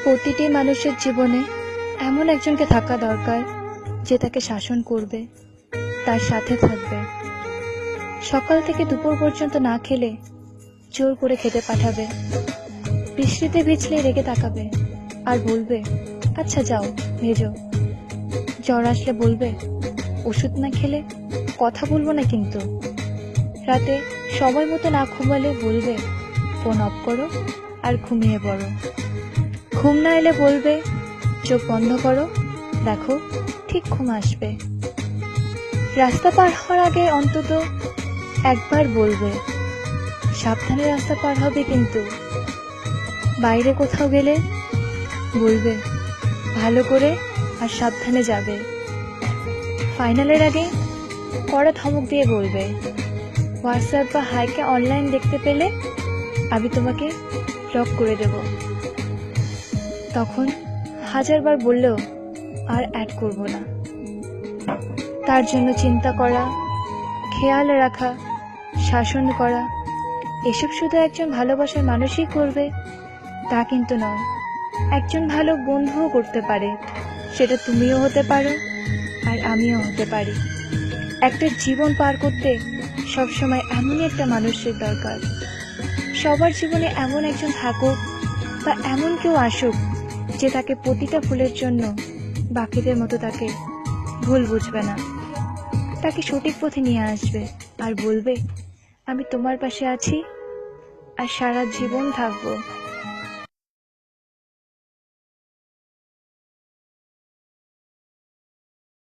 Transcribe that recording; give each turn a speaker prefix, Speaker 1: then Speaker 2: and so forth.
Speaker 1: প্রতিটি মানুষের জীবনে এমন একজনকে থাকা দরকার যে তাকে শাসন করবে, তার সাথে থাকবে, সকাল থেকে দুপুর পর্যন্ত না খেলে জোর করে খেতে পাঠাবে, বৃষ্টিতে ভিজলে রেগে তাকাবে আর বলবে আচ্ছা যাও ভেজো, জ্বর আসলে বলবে ওষুধ না খেলে কথা বলবো না, কিন্তু রাতে সময় মতো না ঘুমালে বলবে ফোন অফ করো আর ঘুমিয়ে পড়ো, ঘুম না এলে বলবে চোখ বন্ধ করো, দেখো ঠিক ঘুম আসবে, রাস্তা পার হওয়ার আগে অন্তত একবার বলবে সাবধানে রাস্তা পার হবে, কিন্তু বাইরে কোথাও গেলে বলবে ভালো করে আর সাবধানে যাবে, ফাইনালের আগে কড়া ধমক দিয়ে বলবে হোয়াটসঅ্যাপ বা হাইকে অনলাইন দেখতে পেলে আমি তোমাকে ব্লক করে দেব, তখন হাজারবার বললেও আর অ্যাড করব না। তার জন্য চিন্তা করা, খেয়াল রাখা, শাসন করা, এসব শুধু একজন ভালোবাসার মানুষই করবে তা কিন্তু নয়, একজন ভালো বন্ধুও করতে পারে, সেটা তুমিও হতে পারো আর আমিও হতে পারি। একটা জীবন পার করতে সবসময় এমনই একটা মানুষের দরকার। সবার জীবনে এমন একজন থাকুক বা এমন কেউ আসুক যে তাকে প্রতিটা ভুলের জন্য বাকিদের মতো তাকে ভুল বুঝবে না, তাকে সঠিক পথে নিয়ে আসবে আর বলবে আমি তোমার পাশে আছি আর সারা জীবন থাকবো।